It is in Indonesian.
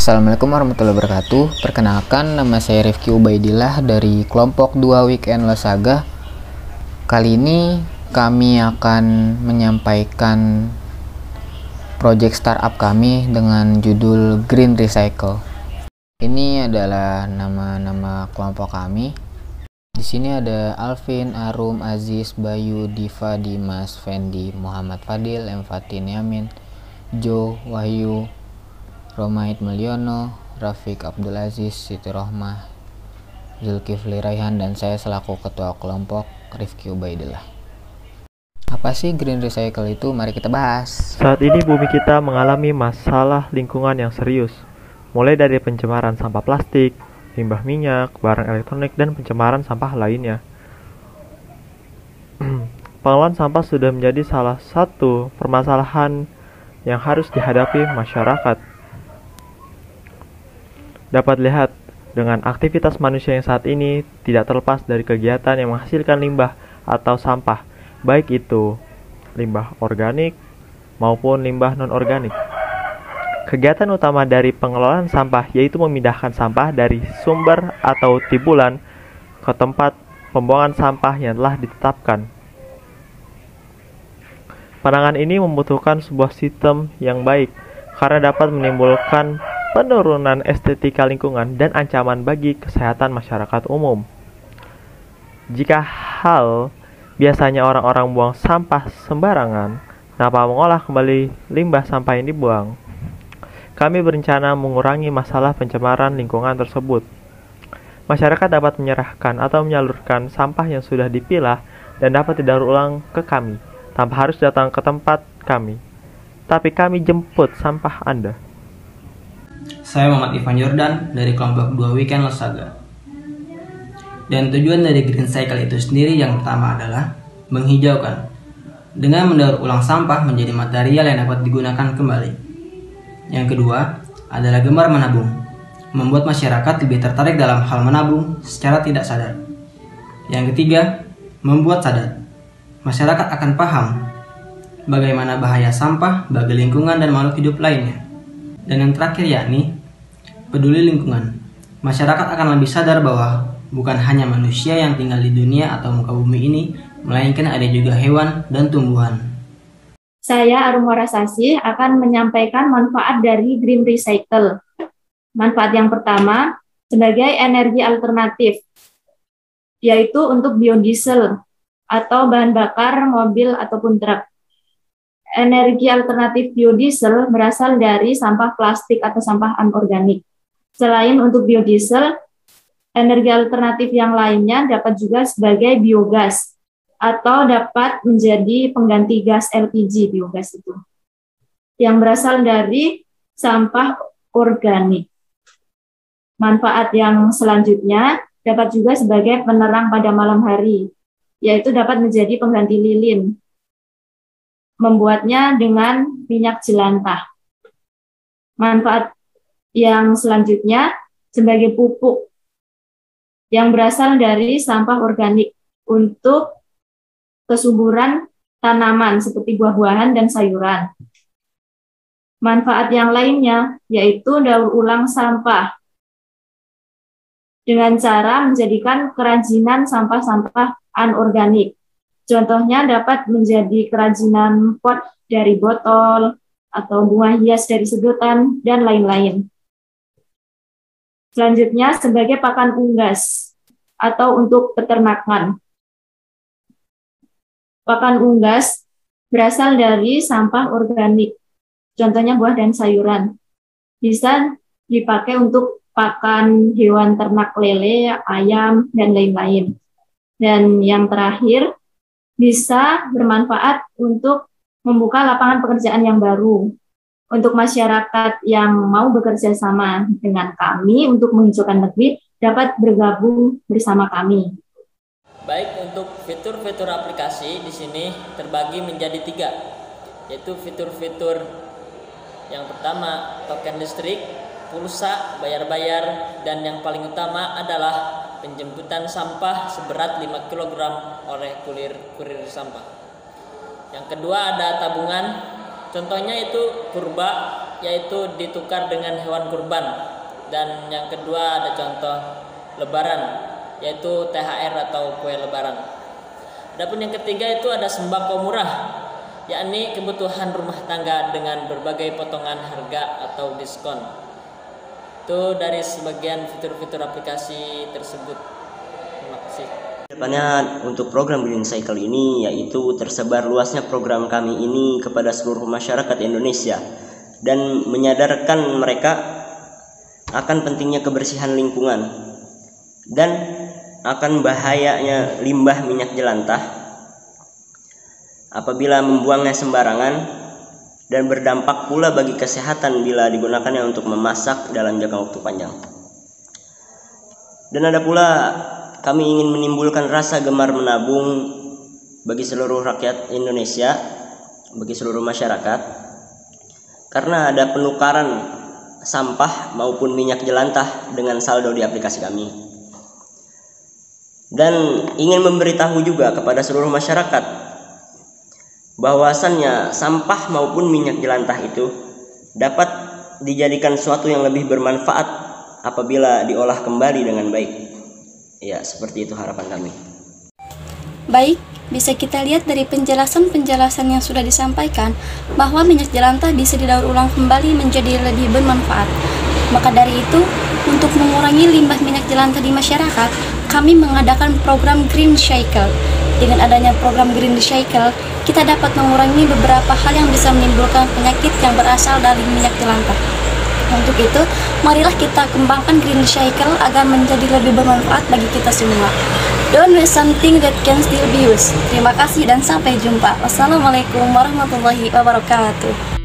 Assalamualaikum warahmatullahi wabarakatuh. Perkenalkan, nama saya Rifki Ubaidillah dari kelompok 2 Weekend Losaga. Kali ini kami akan menyampaikan proyek startup kami dengan judul Green Recycle. Ini adalah nama kelompok kami. Di sini ada Alvin, Arum, Aziz, Bayu, Diva, Dimas, Fendi, Muhammad Fadil, M. Fatin Yamin, Jo, Wahyu, Romaid Mulyono, Rafiq Abdul Aziz, Siti Rohmah, Zulkifli Raihan, dan saya selaku ketua kelompok Rifki Ubaidillah. Apa sih Green Recycle itu? Mari kita bahas. Saat ini bumi kita mengalami masalah lingkungan yang serius, mulai dari pencemaran sampah plastik, limbah minyak, barang elektronik, dan pencemaran sampah lainnya. Pengelolaan sampah sudah menjadi salah satu permasalahan yang harus dihadapi masyarakat. Dapat lihat, dengan aktivitas manusia yang saat ini tidak terlepas dari kegiatan yang menghasilkan limbah atau sampah, baik itu limbah organik maupun limbah non-organik. Kegiatan utama dari pengelolaan sampah yaitu memindahkan sampah dari sumber atau timbulan ke tempat pembuangan sampah yang telah ditetapkan. Penanganan ini membutuhkan sebuah sistem yang baik karena dapat menimbulkan penurunan estetika lingkungan dan ancaman bagi kesehatan masyarakat umum. Jika biasanya orang-orang buang sampah sembarangan, kenapa mengolah kembali limbah sampah yang dibuang? Kami berencana mengurangi masalah pencemaran lingkungan tersebut. Masyarakat dapat menyerahkan atau menyalurkan sampah yang sudah dipilah dan dapat didaur ulang ke kami, tanpa harus datang ke tempat kami. Tapi kami jemput sampah Anda. Saya Muhammad Ivan Jordan dari kelompok 2 Weekend Losaga. Dan tujuan dari Green Cycle itu sendiri yang pertama adalah menghijaukan dengan mendaur ulang sampah menjadi material yang dapat digunakan kembali. Yang kedua adalah gemar menabung, membuat masyarakat lebih tertarik dalam hal menabung secara tidak sadar. Yang ketiga, membuat sadar. Masyarakat akan paham bagaimana bahaya sampah bagi lingkungan dan makhluk hidup lainnya. Dan yang terakhir yakni peduli lingkungan. Masyarakat akan lebih sadar bahwa bukan hanya manusia yang tinggal di dunia atau muka bumi ini, melainkan ada juga hewan dan tumbuhan. Saya Arum Warasasi akan menyampaikan manfaat dari Green Recycle. Manfaat yang pertama sebagai energi alternatif, yaitu untuk biodiesel atau bahan bakar mobil ataupun truk. Energi alternatif biodiesel berasal dari sampah plastik atau sampah anorganik. Selain untuk biodiesel, energi alternatif yang lainnya dapat juga sebagai biogas atau dapat menjadi pengganti gas LPG, biogas itu, yang berasal dari sampah organik. Manfaat yang selanjutnya dapat juga sebagai penerang pada malam hari, yaitu dapat menjadi pengganti lilin. Membuatnya dengan minyak jelantah. Manfaat yang selanjutnya sebagai pupuk yang berasal dari sampah organik untuk kesuburan tanaman seperti buah-buahan dan sayuran. Manfaat yang lainnya yaitu daur ulang sampah dengan cara menjadikan kerajinan sampah-sampah anorganik. Contohnya dapat menjadi kerajinan pot dari botol atau bunga hias dari sedotan dan lain-lain. Selanjutnya sebagai pakan unggas atau untuk peternakan. Pakan unggas berasal dari sampah organik. Contohnya buah dan sayuran. Bisa dipakai untuk pakan hewan ternak lele, ayam, dan lain-lain. Dan yang terakhir, bisa bermanfaat untuk membuka lapangan pekerjaan yang baru untuk masyarakat yang mau bekerja sama dengan kami untuk menghijaukan negeri dapat bergabung bersama kami. Baik, untuk fitur-fitur aplikasi di sini terbagi menjadi 3, yaitu fitur-fitur yang pertama token listrik, pulsa, bayar-bayar, dan yang paling utama adalah penjemputan sampah seberat 5 kg oleh kurir sampah. Yang kedua ada tabungan, contohnya itu Purba yaitu ditukar dengan hewan kurban. Dan yang kedua ada contoh lebaran, yaitu THR atau kue lebaran. Adapun yang ketiga itu ada sembako murah, yakni kebutuhan rumah tangga dengan berbagai potongan harga atau diskon. Itu dari sebagian fitur-fitur aplikasi tersebut. Terima kasih. Depannya untuk program Green Cycle ini yaitu tersebar luasnya program kami ini kepada seluruh masyarakat Indonesia dan menyadarkan mereka akan pentingnya kebersihan lingkungan dan akan bahayanya limbah minyak jelantah apabila membuangnya sembarangan dan berdampak pula bagi kesehatan bila digunakannya untuk memasak dalam jangka waktu panjang. Dan ada pula kami ingin menimbulkan rasa gemar menabung bagi seluruh rakyat Indonesia, bagi seluruh masyarakat, karena ada penukaran sampah maupun minyak jelantah dengan saldo di aplikasi kami. Dan ingin memberitahu juga kepada seluruh masyarakat bahwasannya sampah maupun minyak jelantah itu dapat dijadikan sesuatu yang lebih bermanfaat apabila diolah kembali dengan baik. Ya, seperti itu harapan kami. Baik, bisa kita lihat dari penjelasan-penjelasan yang sudah disampaikan bahwa minyak jelantah bisa didaur ulang kembali menjadi lebih bermanfaat. Maka dari itu, untuk mengurangi limbah minyak jelantah di masyarakat, kami mengadakan program Green Cycle. Dengan adanya program Green Cycle, kita dapat mengurangi beberapa hal yang bisa menimbulkan penyakit yang berasal dari minyak jelantah. Untuk itu, marilah kita kembangkan Green Cycle agar menjadi lebih bermanfaat bagi kita semua. Don't waste something that can still be used. Terima kasih dan sampai jumpa. Wassalamualaikum warahmatullahi wabarakatuh.